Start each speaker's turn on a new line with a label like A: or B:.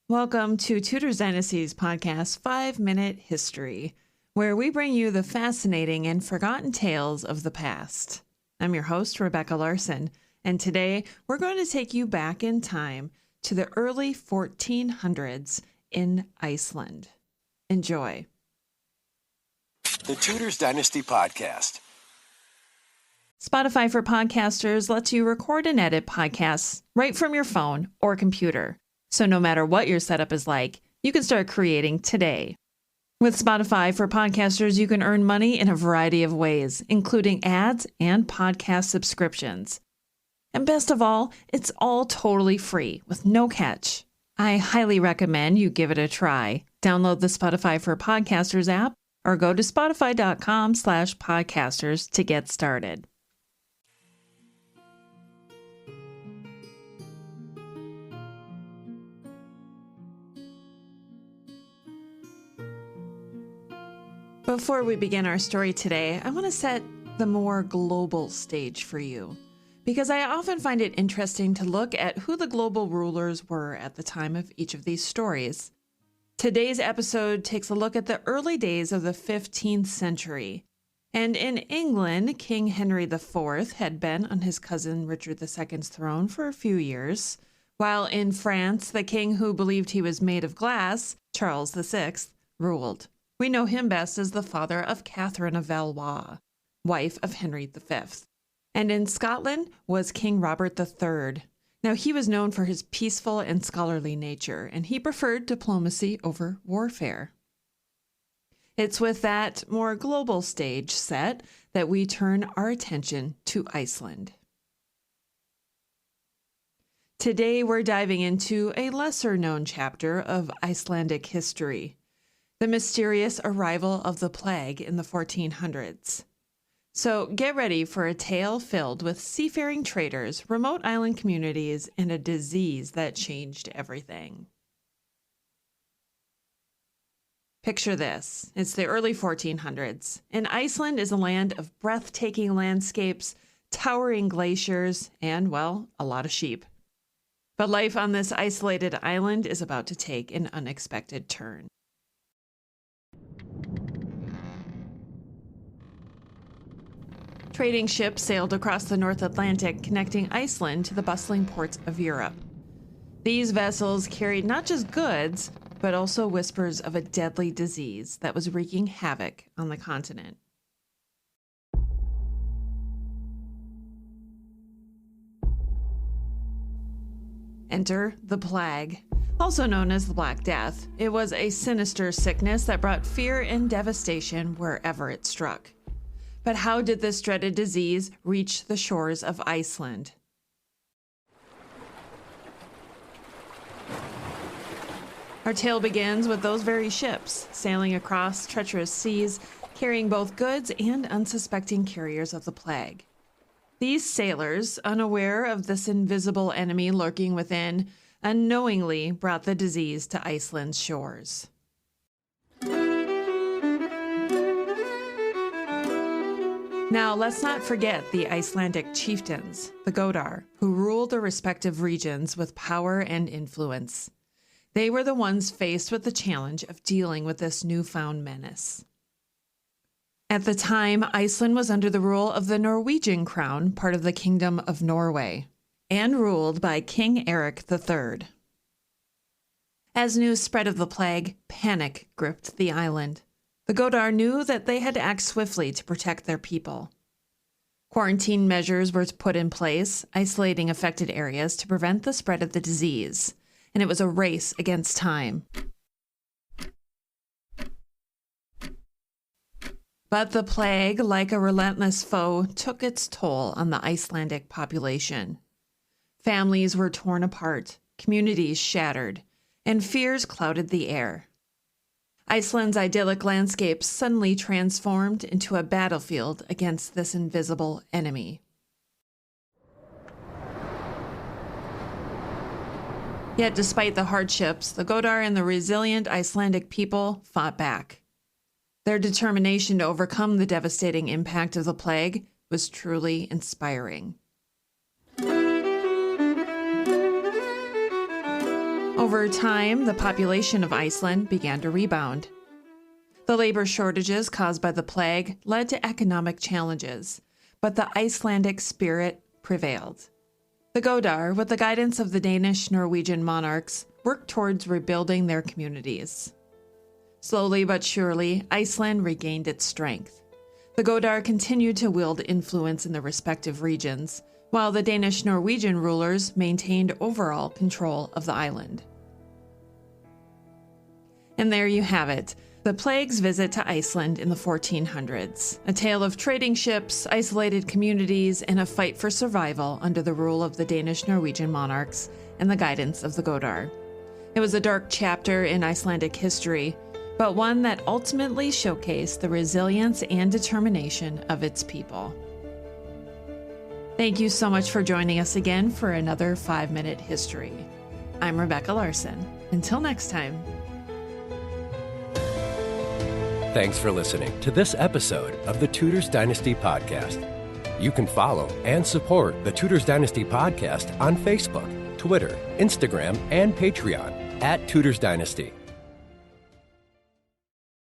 A: Welcome to Tudors Dynasty's podcast, 5-Minute History, where we bring you the fascinating and forgotten tales of the past. I'm your host, Rebecca Larson, and today we're going to take you back in time to the early 1400s in Iceland. Enjoy.
B: The Tudors Dynasty Podcast.
A: Spotify for Podcasters lets you record and edit podcasts right from your phone or computer. So no matter what your setup is like, you can start creating today. With Spotify for Podcasters, you can earn money in a variety of ways, including ads and podcast subscriptions. And best of all, it's all totally free with no catch. I highly recommend you give it a try. Download the Spotify for Podcasters app or go to spotify.com/podcasters to get started. Before we begin our story today, I want to set the more global stage for you, because I often find it interesting to look at who the global rulers were at the time of each of these stories. Today's episode takes a look at the early days of the 15th century. And in England, King Henry IV had been on his cousin Richard II's throne for a few years, while in France, the king who believed he was made of glass, Charles VI, ruled. We know him best as the father of Catherine of Valois, wife of Henry V. And in Scotland was King Robert III. Now, he was known for his peaceful and scholarly nature, and he preferred diplomacy over warfare. It's with that more global stage set that we turn our attention to Iceland. Today, we're diving into a lesser-known chapter of Icelandic history, the mysterious arrival of the plague in the 1400s. So get ready for a tale filled with seafaring traders, remote island communities, and a disease that changed everything. Picture this. It's the early 1400s, and Iceland is a land of breathtaking landscapes, towering glaciers, and, well, a lot of sheep. But life on this isolated island is about to take an unexpected turn. Trading ships sailed across the North Atlantic, connecting Iceland to the bustling ports of Europe. These vessels carried not just goods, but also whispers of a deadly disease that was wreaking havoc on the continent. Enter the plague, also known as the Black Death. It was a sinister sickness that brought fear and devastation wherever it struck. But how did this dreaded disease reach the shores of Iceland? Our tale begins with those very ships sailing across treacherous seas, carrying both goods and unsuspecting carriers of the plague. These sailors, unaware of this invisible enemy lurking within, unknowingly brought the disease to Iceland's shores. Now, let's not forget the Icelandic chieftains, the Godar, who ruled their respective regions with power and influence. They were the ones faced with the challenge of dealing with this newfound menace. At the time, Iceland was under the rule of the Norwegian crown, part of the Kingdom of Norway, and ruled by King Eric III. As news spread of the plague, panic gripped the island. The Godar knew that they had to act swiftly to protect their people. Quarantine measures were put in place, isolating affected areas to prevent the spread of the disease, and it was a race against time. But the plague, like a relentless foe, took its toll on the Icelandic population. Families were torn apart, communities shattered, and fears clouded the air. Iceland's idyllic landscapes suddenly transformed into a battlefield against this invisible enemy. Yet despite the hardships, the Godar and the resilient Icelandic people fought back. Their determination to overcome the devastating impact of the plague was truly inspiring. Over time, the population of Iceland began to rebound. The labor shortages caused by the plague led to economic challenges, but the Icelandic spirit prevailed. The Godar, with the guidance of the Danish-Norwegian monarchs, worked towards rebuilding their communities. Slowly but surely, Iceland regained its strength. The Godar continued to wield influence in the respective regions, while the Danish-Norwegian rulers maintained overall control of the island. And there you have it, the plague's visit to Iceland in the 1400s, a tale of trading ships, isolated communities, and a fight for survival under the rule of the Danish-Norwegian monarchs and the guidance of the Godar. It was a dark chapter in Icelandic history, but one that ultimately showcased the resilience and determination of its people. Thank you so much for joining us again for another 5-Minute History. I'm Rebecca Larson. Until next time.
B: Thanks for listening to this episode of the Tudors Dynasty Podcast. You can follow and support the Tudors Dynasty Podcast on Facebook, Twitter, Instagram, and Patreon @Tudors Dynasty.